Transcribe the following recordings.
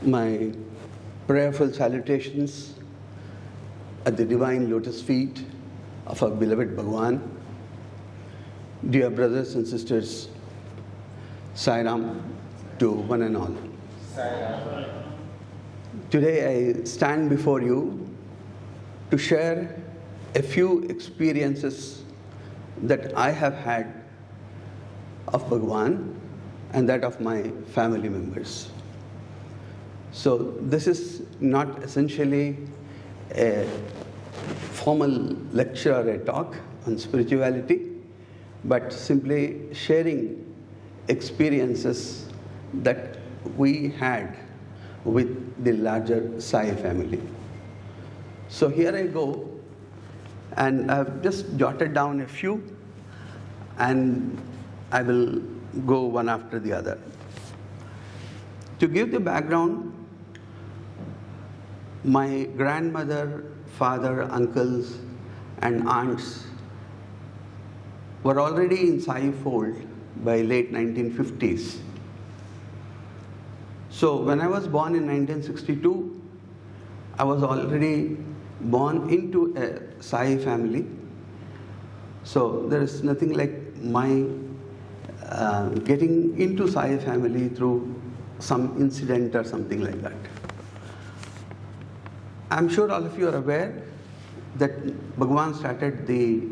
My prayerful salutations at the divine lotus feet of our beloved Bhagawan. Dear brothers and sisters, Sai Ram to one and all. Today I stand before you to share a few experiences that I have had of Bhagawan and that of my family members. So this is not essentially a formal lecture or a talk on spirituality, but simply sharing experiences that we had with the larger Sai family. So here I go, and I've just jotted down a few, and I will go one after the other. To give the background, my grandmother, father, uncles, and aunts were already in Sai fold by late 1950s. So when I was born in 1962, I was already born into a Sai family. So there is nothing like my getting into Sai family through some incident or something like that. I'm sure all of you are aware that Bhagawan started the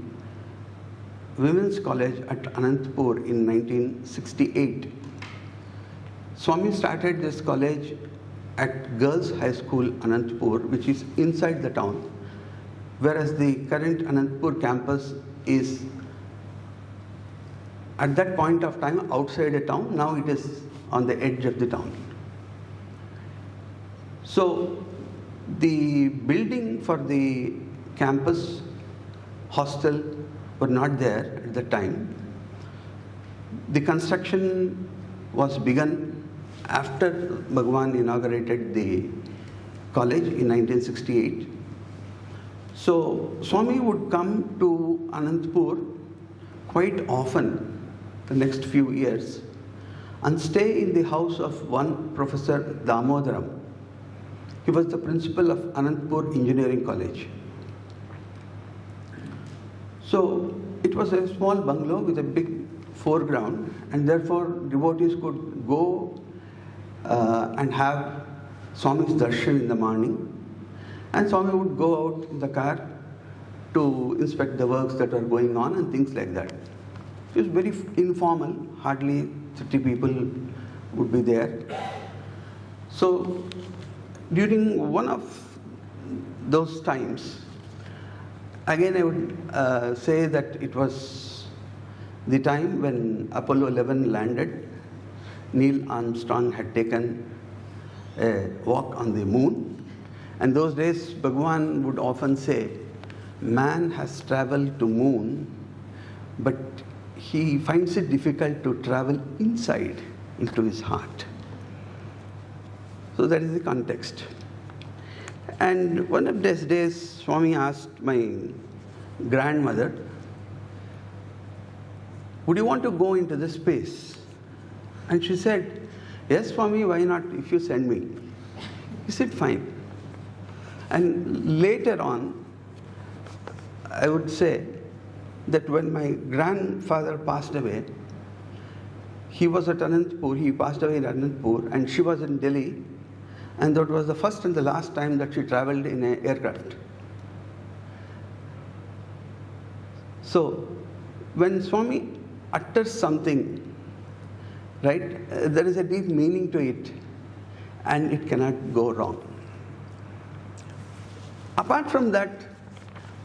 Women's College at Anandpur in 1968. Swami started this college at Girls' High School, Anandpur, which is inside the town, whereas the current Anandpur campus is at that point of time outside the town. Now it is on the edge of the town. So the building for the campus hostel were not there at the time. The construction was begun after Bhagawan inaugurated the college in 1968. So Swami would come to Anandpur quite often the next few years and stay in the house of one Professor Damodaram. He was the principal of Anandpur Engineering College. So it was a small bungalow with a big foreground, and therefore devotees could go and have Swami's darshan in the morning, and Swami would go out in the car to inspect the works that are going on and things like that. It was very informal, hardly 30 people would be there. So during one of those times, again I would say that it was the time when Apollo 11 landed. Neil Armstrong had taken a walk on the moon, and those days Bhagawan would often say, man has traveled to moon, but he finds it difficult to travel inside into his heart. So that is the context. And one of these days, Swami asked my grandmother, would you want to go into this space? And she said, yes, Swami, why not, if you send me? He said, fine. And later on, I would say that when my grandfather passed away, he was at Anandpur, he passed away in Anandpur, and she was in Delhi, and that was the first and the last time that she traveled in an aircraft. So, when Swami utters something, right, there is a deep meaning to it, and it cannot go wrong. Apart from that,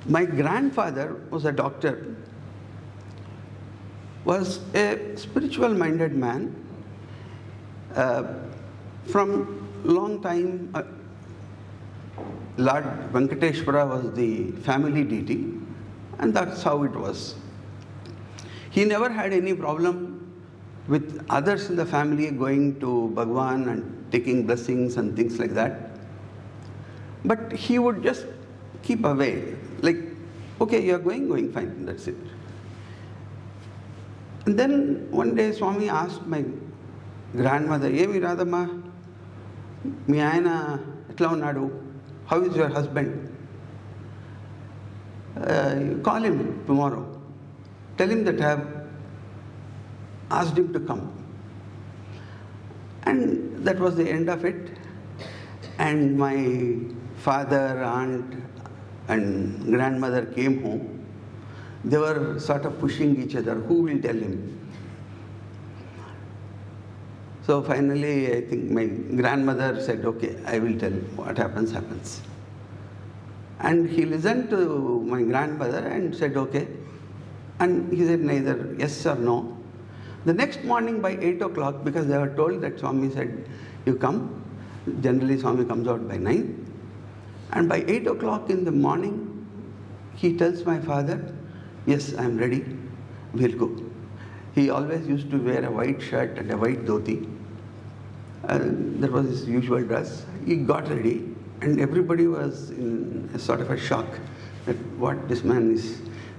my grandfather was a doctor, was a spiritual-minded man. From long time, Lord Venkateshwara was the family deity, and that's how it was. He never had any problem with others in the family going to Bhagawan and taking blessings and things like that. But he would just keep away. Like, okay, you are going fine, that's it. And then one day Swami asked my grandmother, Emi Radhamma, మీ ఆయన ఎట్లా ఉన్నాడు? How is your husband? Call him tomorrow. Tell him that I have asked him to come. And that was the end of it. And my father, aunt and grandmother came home. They were sort of pushing each other. Who will tell him? So finally, I think my grandmother said, okay, I will tell him. What happens, happens. And he listened to my grandmother and said, okay. And he said neither yes or no. The next morning by 8 o'clock, because they were told that Swami said, you come. Generally, Swami comes out by 9. And by 8 o'clock in the morning, he tells my father, yes, I am ready. We'll go. He always used to wear a white shirt and a white dhoti. That was his usual dress. He got ready, and everybody was in a sort of a shock that what this man is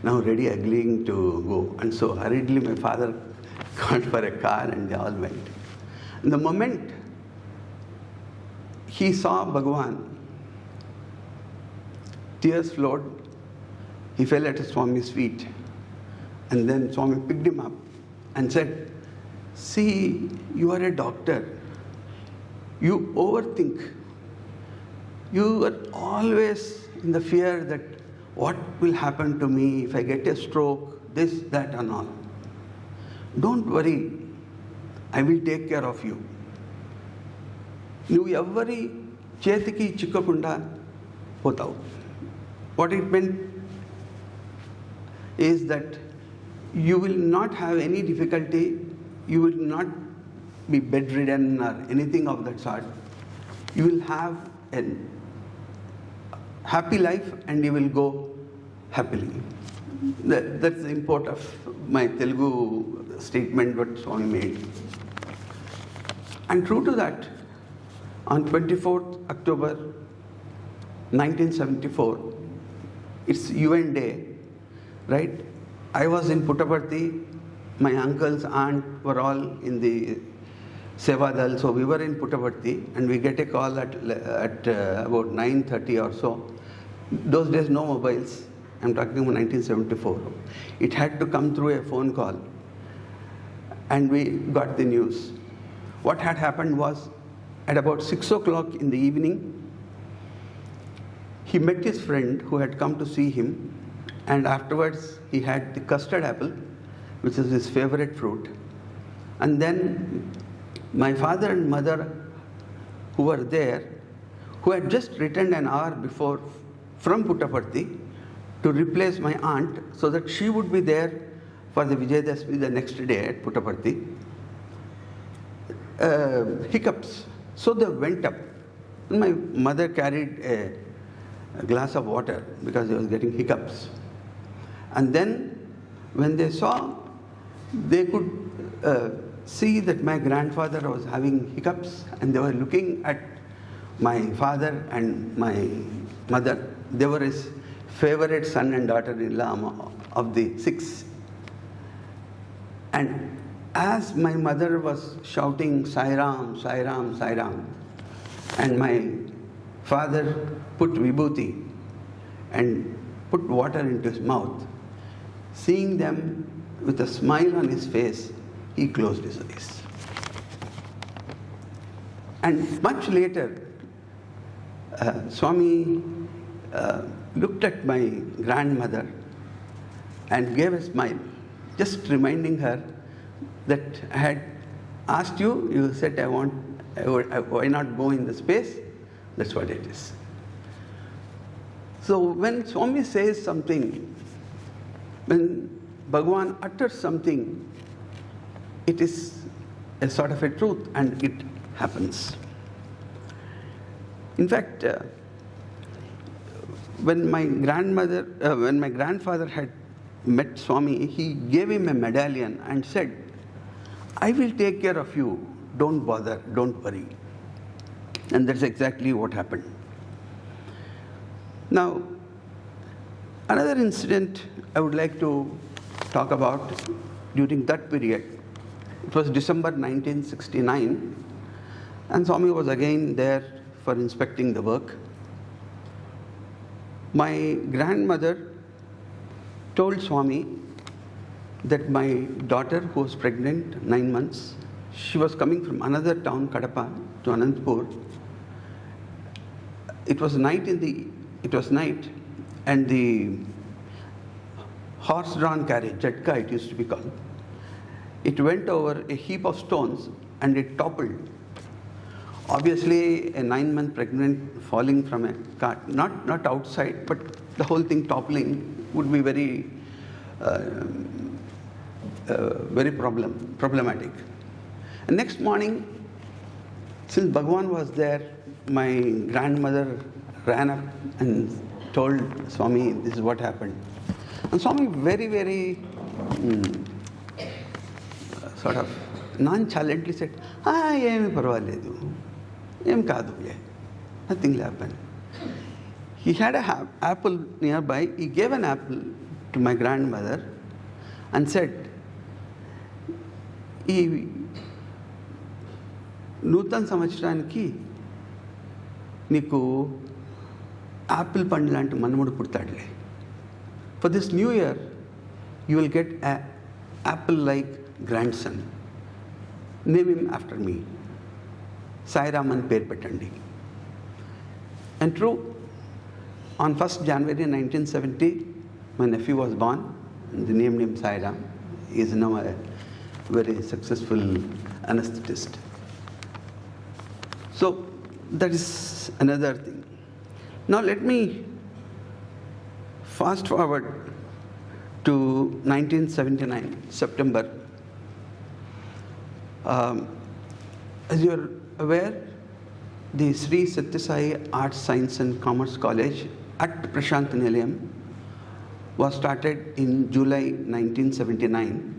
now ready, agreeing to go. And so hurriedly my father called for a car and they all went. And the moment he saw Bhagawan, tears flowed. He fell at Swami's feet. And then Swami picked him up and said, see, you are a doctor. You overthink. You are always in the fear that what will happen to me if I get a stroke, this, that and all. Don't worry. I will take care of you. నువ్వు ఎవ్వరి చేతికి చిక్కకుండా పోతావు. What it meant is that you will not have any difficulty, you will not be bedridden or anything of that sort. You will have a happy life and you will go happily. That's the import of my Telugu statement what Swami made. And true to that, on 24th October 1974, it's UN Day, right? I was in Puttaparthi, my uncles, aunt were all in the Sevadal, so we were in Puttaparthi, and we get a call at about 9:30 or so. Those days, no mobiles. I'm talking about 1974. It had to come through a phone call, and we got the news. What had happened was, at about 6 o'clock in the evening, he met his friend who had come to see him, and afterwards he had the custard apple, which is his favorite fruit. And then my father and mother, who were there, who had just returned an hour before from Puttaparthi to replace my aunt so that she would be there for the Vijayadashmi the next day at Puttaparthi, hiccups. So they went up. My mother carried a glass of water because he was getting hiccups. And then when they saw, they could see that my grandfather was having hiccups, and they were looking at my father and my mother. They were his favorite son and daughter-in-law of the 6. And as my mother was shouting, Sai Ram, Sai Ram, Sai Ram, and my father put vibhuti and put water into his mouth, seeing them with a smile on his face, he closed his eyes. And much later, Swami looked at my grandmother and gave a smile, just reminding her that I had asked you, you said why not go in the space? That's what it is. So when Swami says something, when Bhagawan utters something, it is a sort of a truth and it happens. In fact, when my grandfather had met Swami, he gave him a medallion and said, I will take care of you, don't bother, don't worry. And that's exactly what happened. Now, another incident I would like to talk about during that period. It was December 1969. And Swami was again there for inspecting the work. My grandmother told Swami that my daughter, who was pregnant 9 months, she was coming from another town, Kadapa, to Anandpur. It was night, and the horse-drawn carriage, Jatka it used to be called, it went over a heap of stones and it toppled. Obviously, a 9-month pregnant falling from a cart, not outside, but the whole thing toppling would be very problematic. And next morning, since Bhagawan was there, my grandmother ran up and told Swami, this is what happened. And Swami very sort of nonchalantly said, ఏమి పర్వాలేదు, ఏం కాదులే, nothing will happen. He had an apple nearby. He gave an apple to my grandmother and said, ఈ నూతన సంవత్సరానికి నీకు Apple పండు లాంటి మనుమడు పుడతాడులే. For this new year, you will get an apple-like grandson. Name him after me. Sai Raman పేరు పెట్టండి. And true, on 1st January 1970, my nephew was born. And they named him Sai Ram. He is now a very successful anesthetist. So that is another thing. Now let me fast forward to 1979, September. As you are aware, the Sri Sathya Sai Arts, Science and Commerce College at Prasanthi Nilayam was started in July 1979.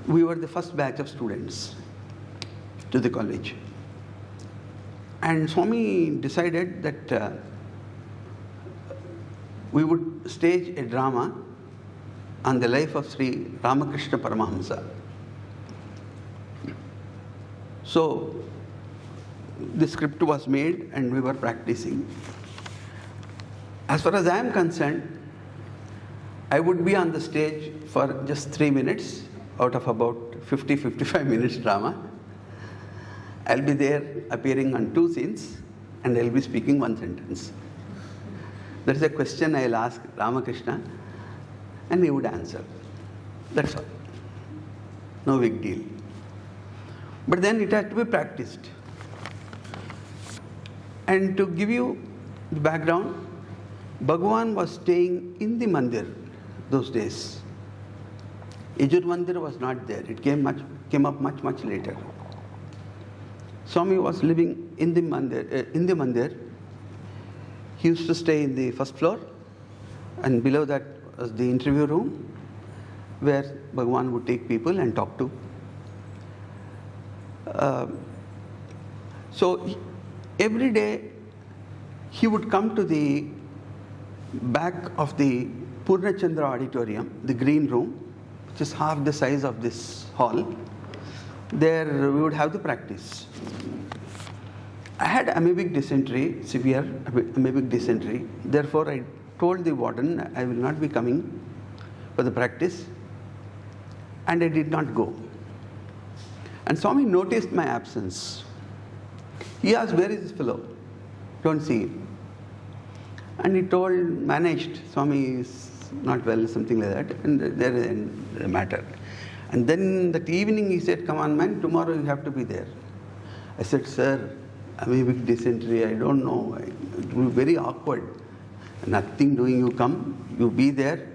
We were the first batch of students to the college. And Swami decided that we would stage a drama on the life of Sri Ramakrishna Paramahamsa. So the script was made and we were practicing. As far as I am concerned, I would be on the stage for just 3 minutes out of about 50-55 minutes drama. I'll be there appearing on 2 scenes and I'll be speaking 1 sentence. There is a question I'll ask Ramakrishna and he would answer. That's all. No big deal. But then it had to be practiced. And to give you the background, Bhagawan was staying in the mandir those days. Ijur Mandir was not there. It came up much later. Swami was living in the mandir. He used to stay in the first floor, and below that was the interview room where Bhagawan would take people and talk to. So every day he would come to the back of the Purnachandra auditorium, the green room, which is half the size of this hall. There we would have the practice. I had amoebic dysentery, severe amoebic dysentery. Therefore, I told the warden I will not be coming for the practice, and I did not go. And Swami noticed my absence. He asked, where is this fellow? Don't see him. And he managed, Swami is not well, something like that, and there is a matter. And then that evening he said, come on man, tomorrow you have to be there. I said, sir, amoebic dysentery, I don't know, it will be very awkward. Nothing doing, you come, you be there,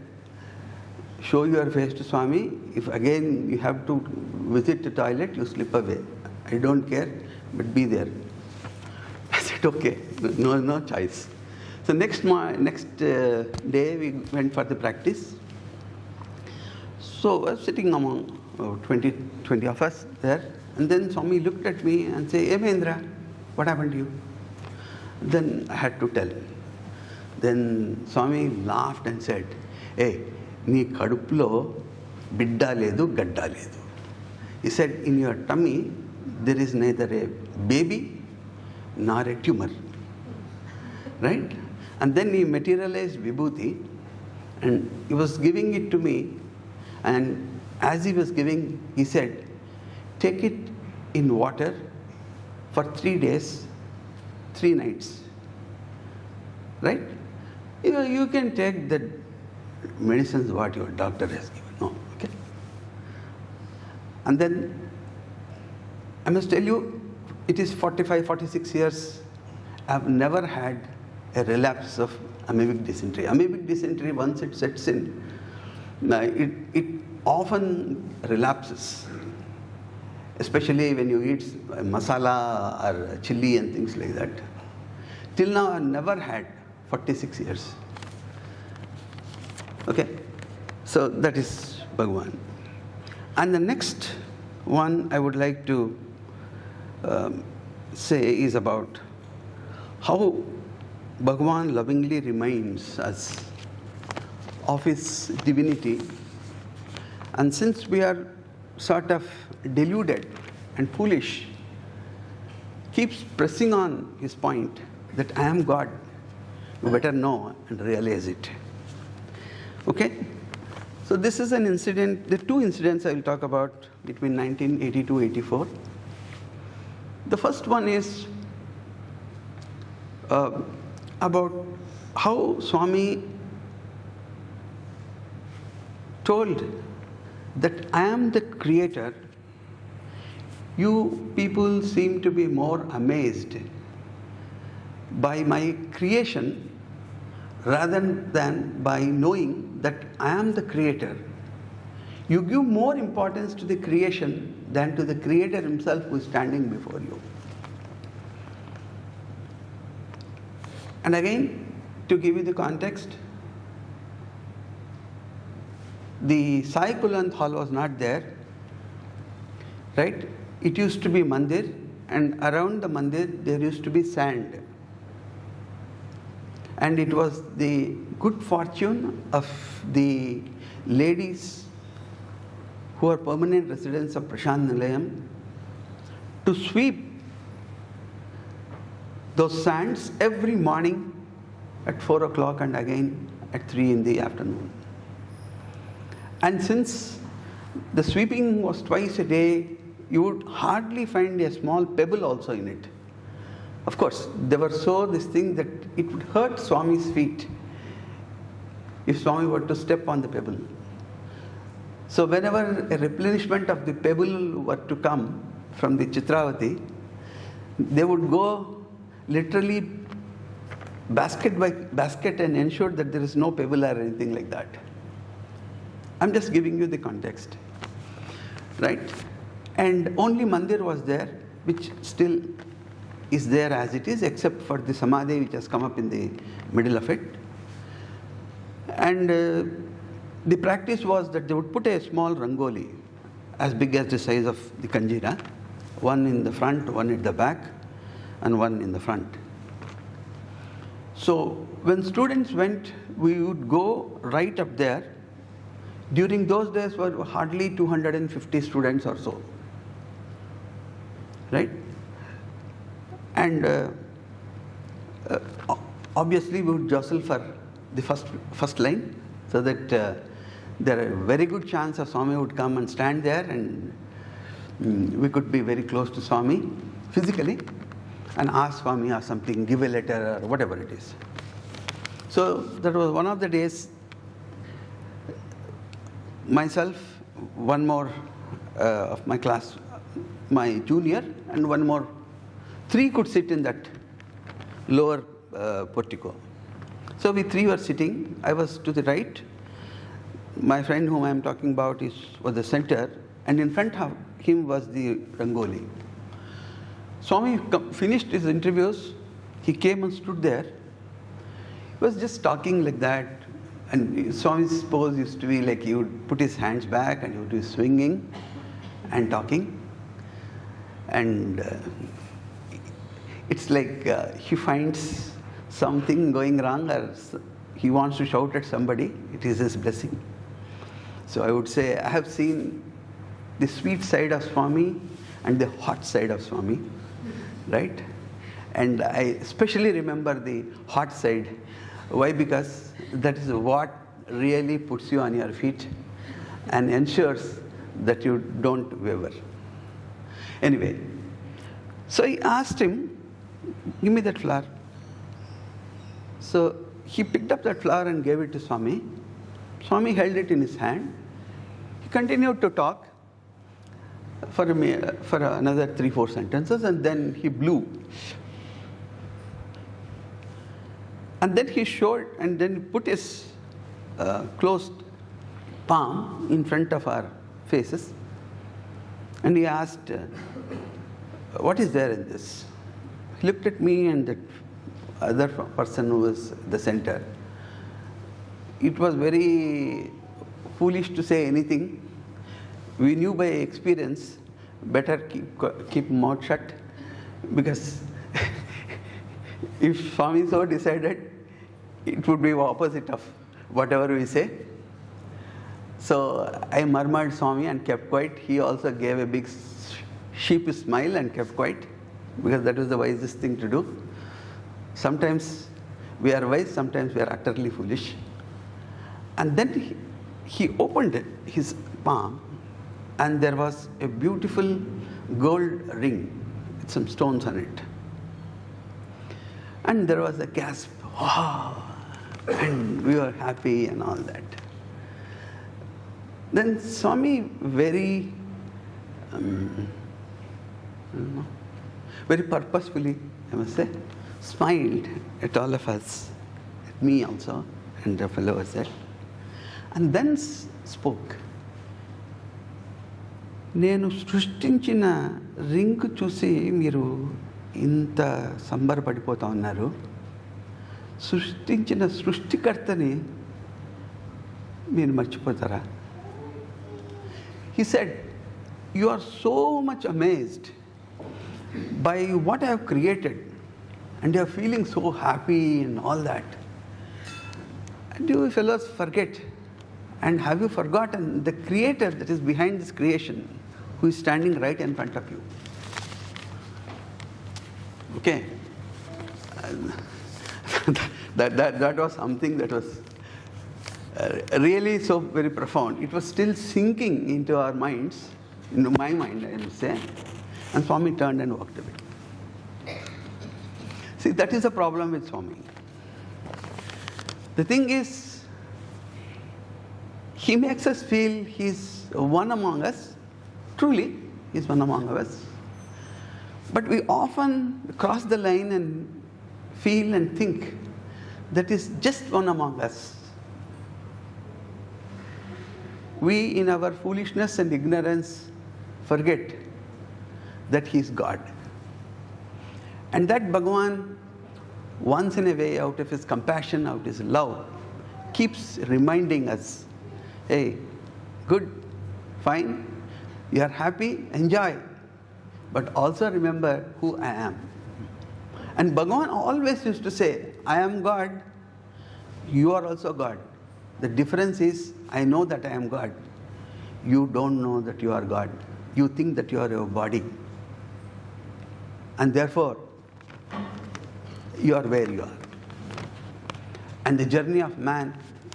show your face to Swami. If again you have to visit the toilet, you slip away. I don't care, but be there. I said, okay, no choice. So next day we went for the practice. So I was sitting among 20 of us there, and then Swami looked at me and said, hey Mahendra, what happened to you? Then I had to tell. Then Swami laughed and said, hey, nee kaduplo bidda ledu gadda ledu. He said, in your tummy there is neither a baby nor a tumor. Right? And then he materialized Vibhuti, and he was giving it to me, and as he was giving, he said, take it in water for 3 days, 3 nights. Right? You can take the medicines what your doctor has given. No, okay? And then, I must tell you, it is 45, 46 years, I have never had a relapse of amoebic dysentery. Amoebic dysentery, once it sets in, it often relapses, especially when you eat masala or chili and things like that. Till now, I have never had 46 years. Okay, so that is Bhagawan. And the next one I would like to say is about how Bhagawan lovingly reminds us of his divinity. And since we are sort of deluded and foolish, keeps pressing on his point that I am God, you better know and realize it. Okay? So this is an incident, the 2 incidents I will talk about between 1982-84. The first one is about how Swami told that I am the creator. You people seem to be more amazed by my creation rather than by knowing that I am the creator. You give more importance to the creation than to the creator himself who is standing before you. And again, to give you the context, the Sai Connect hall was not there, right? It used to be mandir, and around the mandir there used to be sand. And it was the good fortune of the ladies who are permanent residents of Prasanthi Nilayam to sweep those sands every morning at 4 o'clock and again at 3 in the afternoon. And since the sweeping was twice a day, you would hardly find a small pebble also in it. Of course, they were so this thing that it would hurt Swami's feet if Swami were to step on the pebble. So whenever a replenishment of the pebble were to come from the Chitravati, they would go literally basket by basket and ensure that there is no pebble or anything like that. I'm just giving you the context, right? And only mandir was there, which still is there as it is, except for the samadhi which has come up in the middle of it. And the practice was that they would put a small rangoli as big as the size of the kanjira, one in the front, one at the back, and one in the front. So when students went, we would go right up there. During those days were hardly 250 students or so, right? And obviously we would jostle for the first line, so that there are a very good chance of Swami would come and stand there, and we could be very close to Swami physically and ask Swami or something, give a letter or whatever it is. So that was one of the days. Myself, one more of my class, my junior, and one more, 3 could sit in that lower portico. So we 3 were sitting. I was to the right. My friend whom I am talking about was the center, and in front of him was the rangoli. Swami finished his interviews. He came and stood there. He was just talking like that. And Swami's pose used to be like he would put his hands back and he would be swinging and talking. And it's like he finds something going wrong, or he wants to shout at somebody. It is his blessing. So I would say I have seen the sweet side of Swami and the hot side of Swami, right? And I especially remember the hot side. Why? Because that is what really puts you on your feet and ensures that you don't waver. Anyway, so I asked him, give me that flower. So he picked up that flower and gave it to Swami. Swami held it in his hand. He continued to talk for another 3-4 sentences, and then he blew. And then he showed, and then put his closed palm in front of our faces, and he asked, what is there in this? He looked at me and that other person who was the center. It was very foolish to say anything. We knew by experience better keep mouth shut, because if Swami so decided, it would be opposite of whatever we say. So I murmured Swami and kept quiet. He also gave a big sheepish smile and kept quiet, because that was the wisest thing to do. Sometimes we are wise, sometimes we are utterly foolish. And then he opened his palm, and there was a beautiful gold ring with some stones on it. And there was a gasp, wow, and we were happy and all that. Then Swami very purposefully, I must say, smiled at all of us, at me also, and the fellow was there, and then spoke. నేను సృష్టించిన ring చూసి మీరు ఇంత సంబరపడిపోతా ఉన్నారు. సృష్టించిన సృష్టికర్తని మీరు మర్చిపోతారా? He said, you are so much amazed by what I have created, and you are feeling so happy and all that. And you fellows forget, and have you forgotten the creator that is behind this creation, who is standing right in front of you? Okay. That was something that was really so very profound. It was still sinking into our minds, into my mind, I must say. And Swami turned and walked away. See, that is the problem with Swami. The thing is, he makes us feel he's one among us. Truly, he's one among us. But we often cross the line and feel and think that is just one among us. We, in our foolishness and ignorance, forget that he is God. And that Bhagawan, once in a way, out of his compassion, out of his love, keeps reminding us, hey, good, fine, you are happy, enjoy, but also remember who I am. And Bhagavan always used to say, I am God, you are also God. The difference is, I know that I am God. You don't know that you are God. You think that you are your body. And therefore, you are where you are. And the journey of man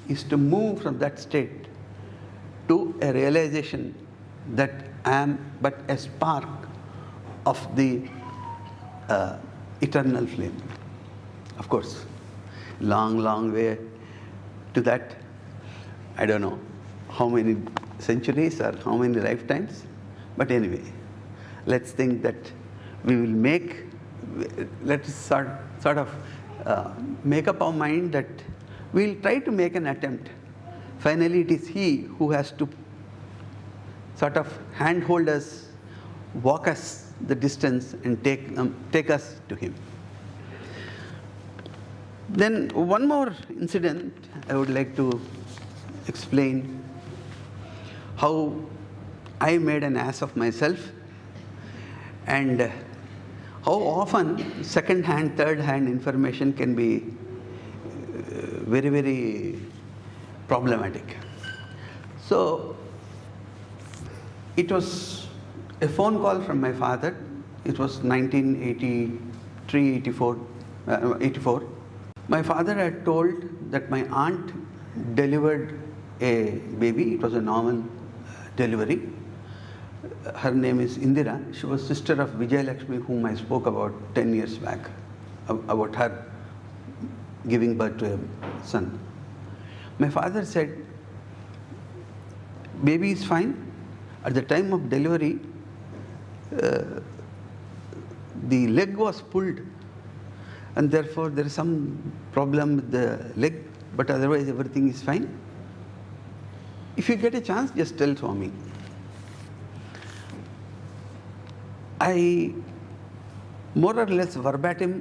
is to move from that state to a realization that I am but a spark of the eternal flame. Of course, long, long way to that. I don't know how many centuries or how many lifetimes. But anyway, let's think that we will let's sort of make up our mind that we'll try to make an attempt. Finally, it is he who has to sort of handhold us, walk us the distance and take us to him. Then one more incident I would like to explain, how I made an ass of myself, and how often second-hand, third-hand information can be very, very problematic. So it was a phone call from my father. It was 1983, 84. My father had told that my aunt delivered a baby. It was a normal delivery. Her name is Indira. She was sister of Vijay Lakshmi, whom I spoke about 10 years back, about her giving birth to a son. My father said, baby is fine. At the time of delivery, the leg was pulled, and therefore there is some problem with the leg, but otherwise everything is fine. If you get a chance, just tell Swami. I more or less verbatim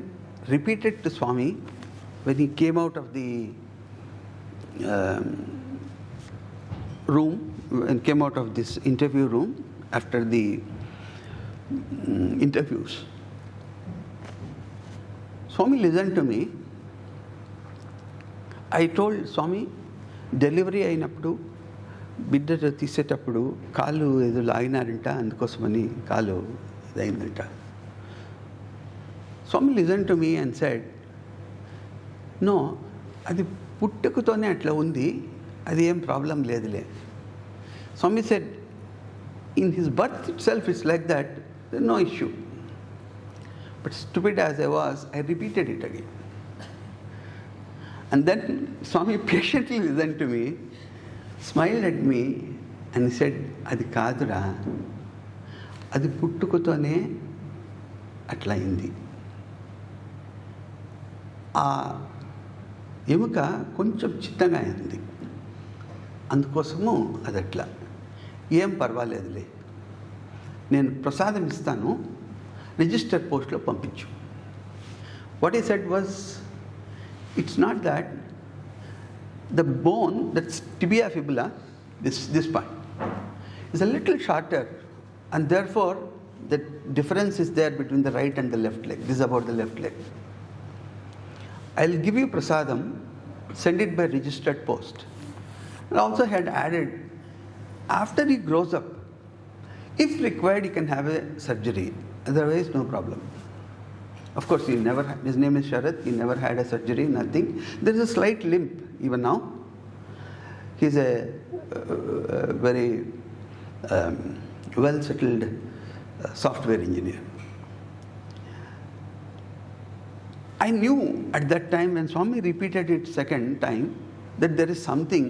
repeated to Swami when he came out of the room and came out of this interview room after the interviews. Swami listened to me. I told Swami, delivery అయినప్పుడు బిడ్డ తీసేటప్పుడు కాలు ఏదో లాగినారంట, అందుకోసమని కాలు ఇదైందంట. Swami listened to me and said, no, అది పుట్టుకతోనే అట్లా ఉంది, అది ఏం ప్రాబ్లం లేదులే. Swami said, in his birth itself it's like that, there's no issue. But stupid as I was, I repeated it again. And then Swami patiently listened to me, smiled at me, and he said, Adi kadura, adi puttukutone atla indi. ఆ ఎముక కొంచెం చిత్తగా అయింది, అందుకోసము అది అట్లా, ఏం పర్వాలేదులే, నేను ప్రసాదం ఇస్తాను, రిజిస్టర్ పోస్ట్లో పంపించు. వాట్ ఈ said was, it's not that the bone, that's tibia fibula, this part, is a little shorter, and therefore the difference is there between the right and the left leg. This is about the left leg. I'll give you prasadam, send it by registered post. And also had added, after he grows up, if required, he can have a surgery. Otherwise, no problem. Of course, his name is Sharat, he never had a surgery, nothing. There is a slight limp even now. He's a very well-settled software engineer. I knew at that time when Swami repeated it second time that there is something,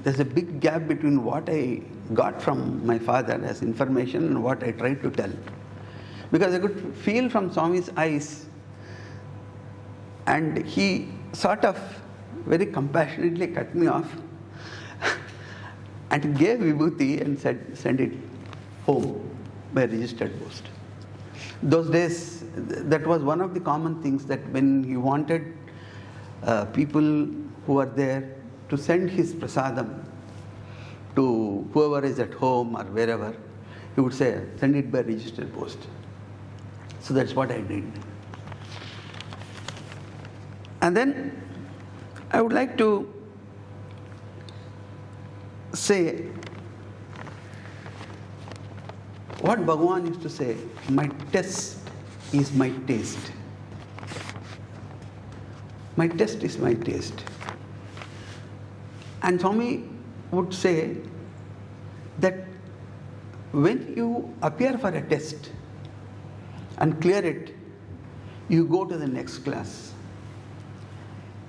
there's a big gap between what I got from my father as information and what I tried to tell. Because I could feel from Swami's eyes, and he sort of very compassionately cut me off and gave vibhuti and said, send it home by registered post. Those days, that was one of the common things, that when he wanted people who are there to send his prasadam to whoever is at home or wherever, he would say, send it by registered post. So that's what I did. And then I would like to say what Bhagawan used to say, my test is my taste. My test is my taste. And Swami would say that when you appear for a test and clear it, you go to the next class.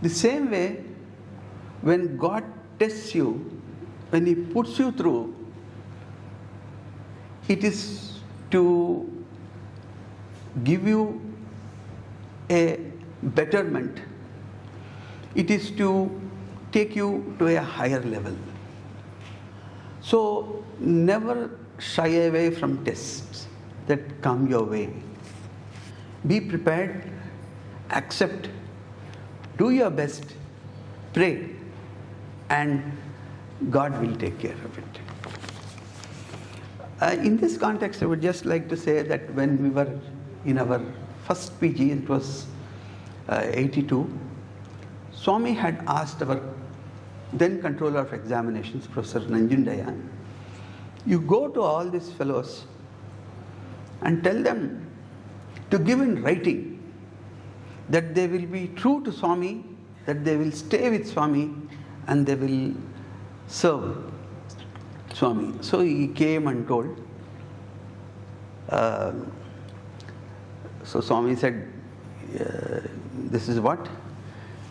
The same way, when God tests you, when He puts you through, it is to give you a betterment. It is to take you to a higher level. So never shy away from tests that come your way. Be prepared, accept, do your best, pray, and God will take care of it. In this context, I would just like to say that when we were in our first PG, it was 82, Swami had asked our then controller of examinations, Professor Nanjundaya, you go to all these fellows and tell them to give in writing that they will be true to Swami, that they will stay with Swami, and they will serve Swami. So he came and told. So Swami said, this is what?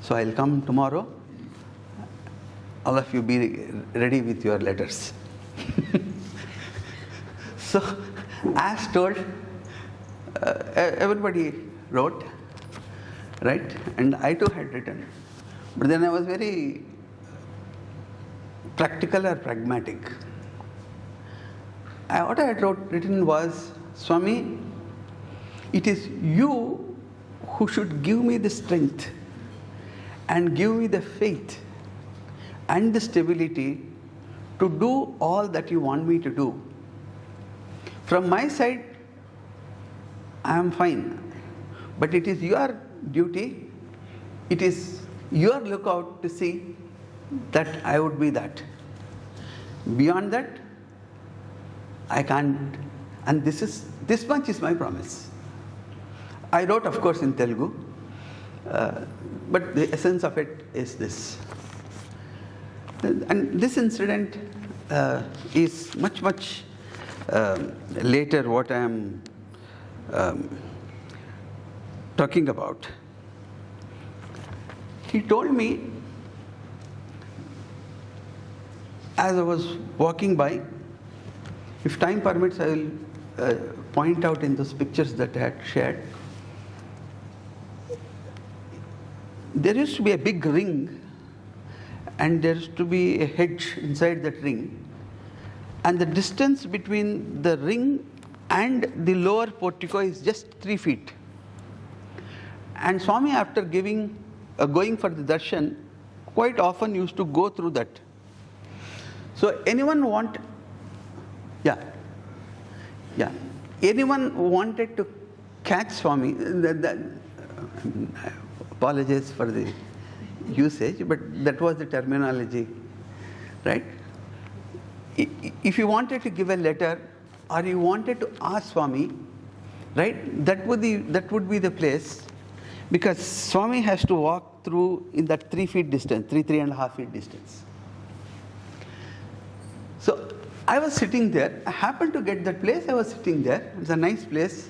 So I'll come tomorrow. All of you be ready with your letters. So as told, everybody wrote, right? And I too had written. But then I was very practical or pragmatic. What I had written was, Swami, it is you who should give me the strength and give me the faith and the stability to do all that you want me to do. From my side, I am fine. But it is your duty, it is your lookout to see that I would be that. Beyond that, I can't. And this much is my promise. I wrote, of course, in Telugu, but the essence of it is this. And this incident is much later what I am talking about. He told me, as I was walking by, if time permits, I will point out in those pictures that I had shared. There used to be a big ring, and there used to be a hedge inside that ring. And the distance between the ring and the lower portico is just 3 feet. And Swami, after going for the darshan, quite often used to go through that. So anyone wanted to catch Swami, apologies for the usage, but that was the terminology, right? If you wanted to give a letter or you wanted to ask Swami, right, that would be the place, because Swami has to walk through in that 3 feet distance, 3.5 feet distance. So I was sitting there. I happened to get that place. I was sitting there. It's a nice place,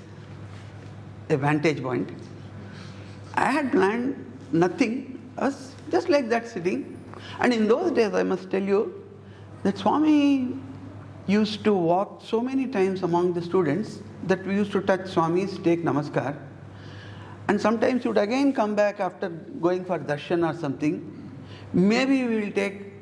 a vantage point. I had planned nothing. I was just like that sitting. And in those days, I must tell you that Swami used to walk so many times among the students that we used to touch Swami's, take namaskar. And sometimes he would again come back after going for darshan or something. Maybe we will take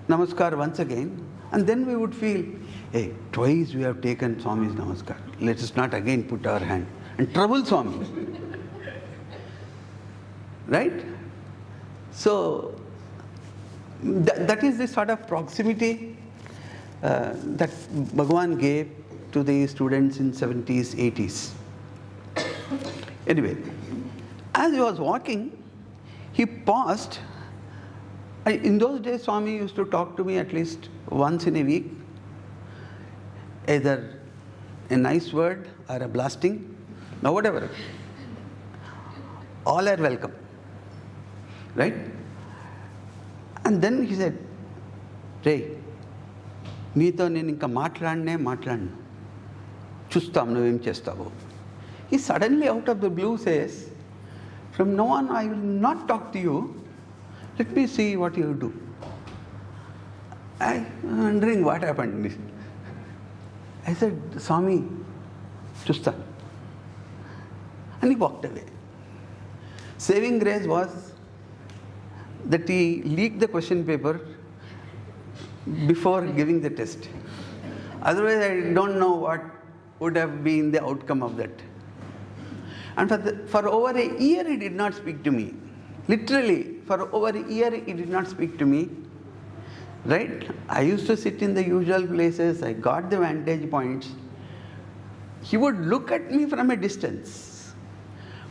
namaskar once again. And then we would feel, hey, twice we have taken Swami's namaskar. Let us not again put our hand and trouble Swami. Right? So, that is the sort of proximity that Bhagawan gave to the students in 70s, 80s. Anyway, as he was walking, he paused. In those days, Swami used to talk to me at least once in a week, either a nice word or a blasting, now whatever. All are welcome, right? And then he said, Ray, నీతో నేను ఇంకా మాట్లాడను చూస్తాం నువ్వేం చేస్తావు. He suddenly out of the blue says, from now on I will not talk to you, let me see what you do. I am wondering what happened. I said, Swami, chusta. And he walked away. Saving grace was that he leaked the question paper before giving the test. Otherwise, I don't know what would have been the outcome of that. And for over a year, he did not speak to me. Literally, for over a year, he did not speak to me. Right? I used to sit in the usual places. I got the vantage points. He would look at me from a distance.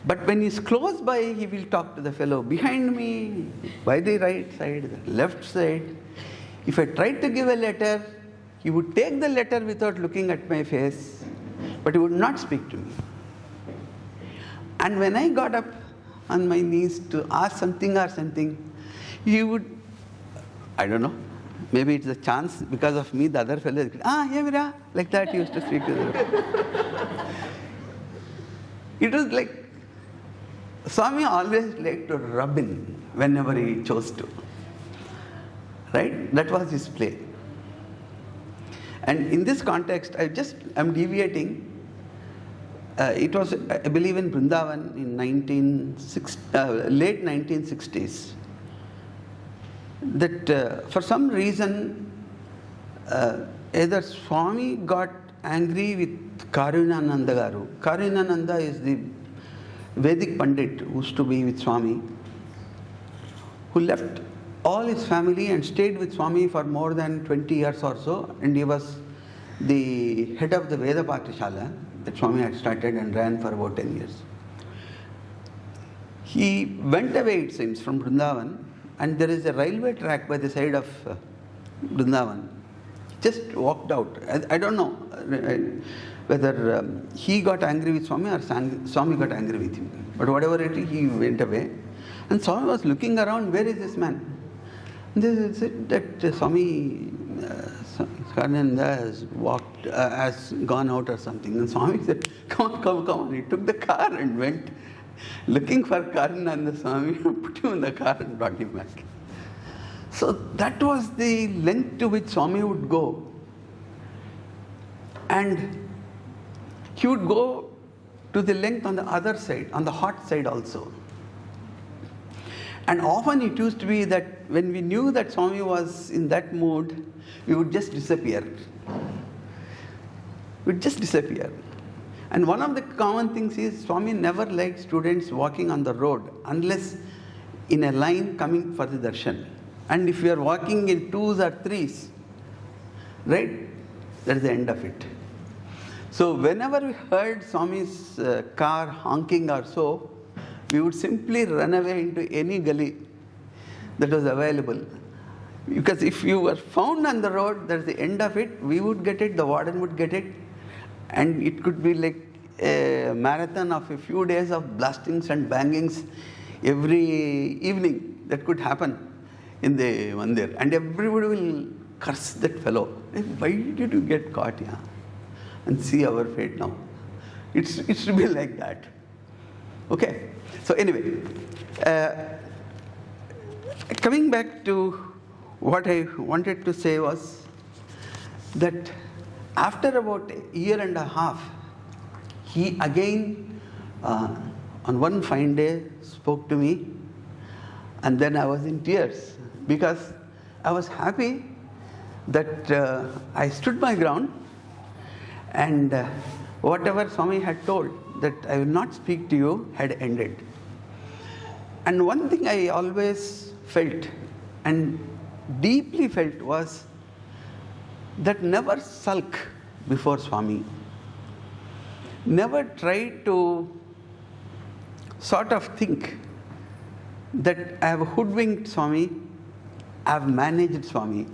But when he's close by, he will talk to the fellow behind me, by the right side, the left side. If I tried to give a letter, he would take the letter without looking at my face but he would not speak to me. And when I got up on my knees to ask something or something, he would, I don't know, maybe it's a chance because of me, the other fellow, yeah, Mira, like that he used to speak to them. It was like, Swami always liked to rub in whenever he chose to. Right? That was his play. And in this context, I'm deviating. It was, I believe, in Vrindavan in late 1960s. That for some reason, either Swami got angry with Karunananda Garu. Karunananda is the Vedic Pandit who used to be with Swami, who left all his family and stayed with Swami for more than 20 years or so, and he was the head of the Veda Patishala that Swami had started and ran for about 10 years. He went away, it seems, from Vrindavan, and there is a railway track by the side of Vrindavan. Just walked out. I don't know whether he got angry with Swami or Swami got angry with him. But whatever it is, he went away. And Swami was looking around, where is this man? And they said that Swami Karnanda has gone out or something. And Swami said, come on. He took the car and went looking for Karnanda Swami, put him in the car and brought him back. So that was the length to which Swami would go. And he would go to the length on the other side, on the hot side also. And often it used to be that when we knew that Swami was in that mood, we would just disappear. We'd just disappear. And one of the common things is Swami never liked students walking on the road unless in a line coming for the darshan. And if you are walking in twos or threes, right, that's the end of it. So whenever we heard Swami's car honking or so, we would simply run away into any gully that was available. Because if you were found on the road, that's the end of it. We would get it, the warden would get it, and it could be like a marathon of a few days of blastings and bangings every evening that could happen in the mandir. And everybody will curse that fellow. Why did you get caught here? And see our fate now. It should be like that. Okay. So anyway, coming back to what I wanted to say was that after about a year and a half, he again, on one fine day, spoke to me, and then I was in tears because I was happy that I stood my ground, and whatever Swami had told, that I will not speak to you, had ended. And one thing I always felt and deeply felt was that never sulk before Swami. Never try to sort of think that I have hoodwinked Swami, I have managed Swami.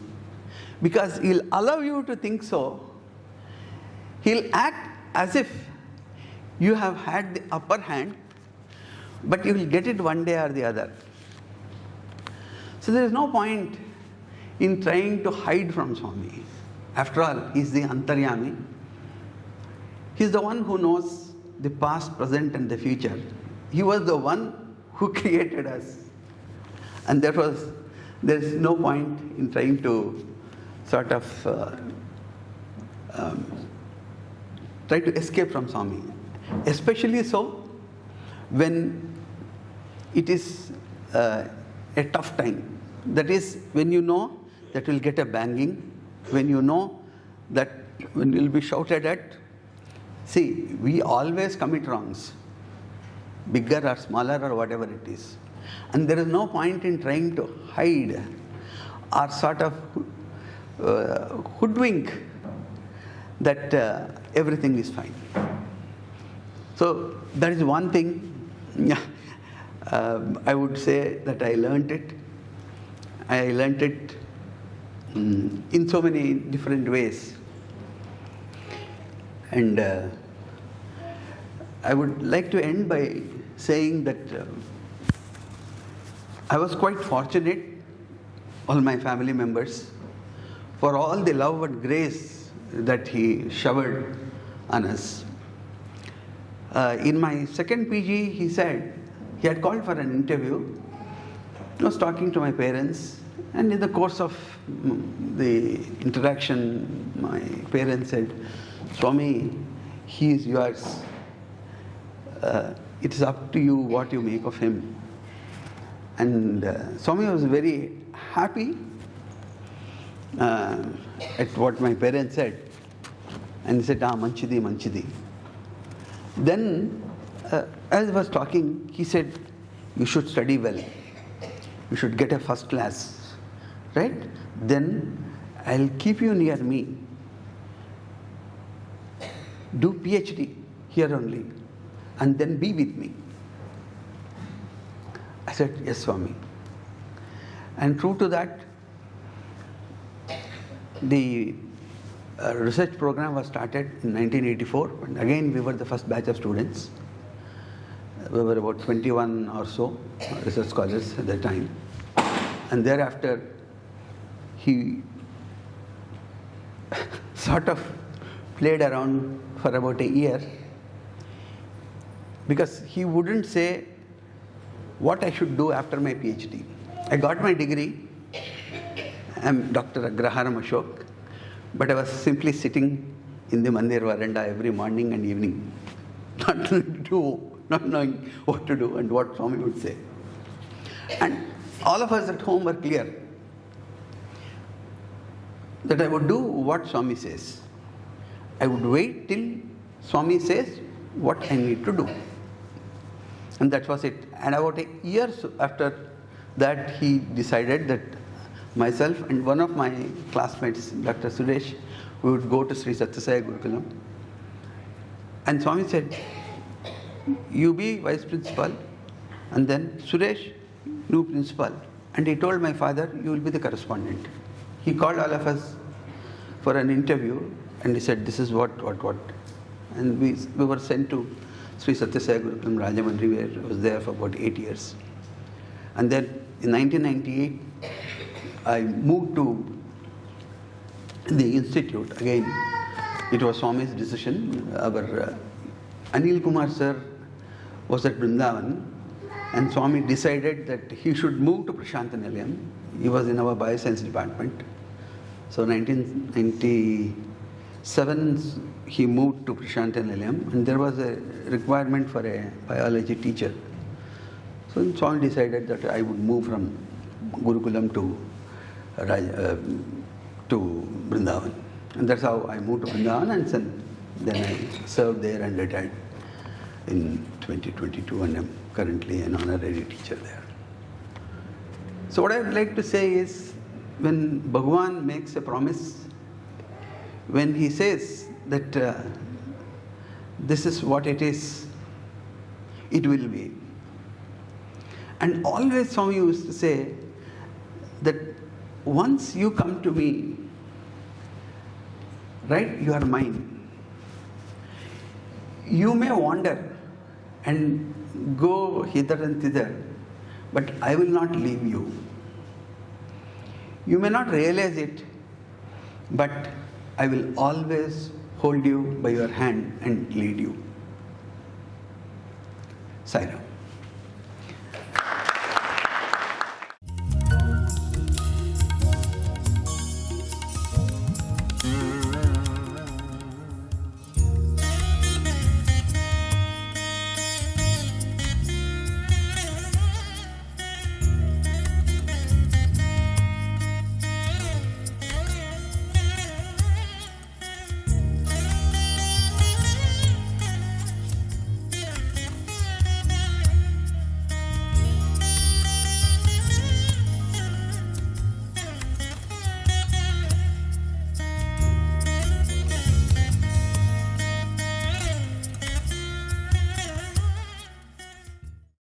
Because he'll allow you to think so. He'll act as if you have had the upper hand, but you will get it one day or the other. So there is no point in trying to hide from Swami. After all, he is the Antaryami. He is the one who knows the past, present and the future. He was the one who created us. And there is no point in trying to sort of try to escape from Swami. Especially so when it is a tough time. That is, when you know that you'll get a banging, when you know that when you'll be shouted at. See, we always commit wrongs, bigger or smaller or whatever it is. And there is no point in trying to hide or sort of hoodwink that everything is fine. So that is one thing I would say that I learned it. I learned it in so many different ways. And I would like to end by saying that I was quite fortunate, all my family members, for all the love and grace that he showered on us. In my second PG, he said, he had called for an interview. I was talking to my parents, and in the course of the interaction, my parents said, Swami, he is yours. It is up to you what you make of him. And Swami was very happy at what my parents said. And he said, manchidi, manchidi. Then, as I was talking, he said, you should study well. You should get a first class, right? Then I'll keep you near me. Do PhD here only, and then be with me. I said, yes, Swami. And true to that, the research program was started in 1984. And again, we were the first batch of students. We were about 21 or so research scholars at that time. And thereafter, he sort of played around for about a year, because he wouldn't say what I should do after my PhD. I got my degree. I'm Dr. Agraharam Ashok, but I was simply sitting in the mandir veranda every morning and evening, not knowing what to do and what Swami would say. And all of us at home were clear that I would do what Swami says. I would wait till Swami says what I need to do. And that was it. And about a year after that, he decided that myself and one of my classmates, Dr. Suresh, we would go to Sri Sathya Gurukulam. And Swami said, you be vice principal, and then Suresh, new principal. And he told my father, you will be the correspondent. He called all of us for an interview, and he said, this is what. And we were sent to Sri Sathya Gurukulam Rajamandri, where I was there for about 8 years. And then in 1998, I moved to the institute. Again, it was Swami's decision. Our Anil Kumar sir was at Vrindavan, and Swami decided that he should move to Prasanthi Nilayam. He was in our bioscience department. So 1997, he moved to Prasanthi Nilayam, and there was a requirement for a biology teacher. So Swami decided that I would move from Gurukulam to Vrindavan. And that's how I moved to Vrindavan, and then I served there and retired in 2022, and I'm currently an honorary teacher there. So what I would like to say is, when Bhagawan makes a promise, when he says that this is what it is, it will be. And always Swami used to say that once you come to me, right, you are mine. You may wander and go hither and thither, but I will not leave you. You may not realize it, but I will always hold you by your hand and lead you. Sai Ram.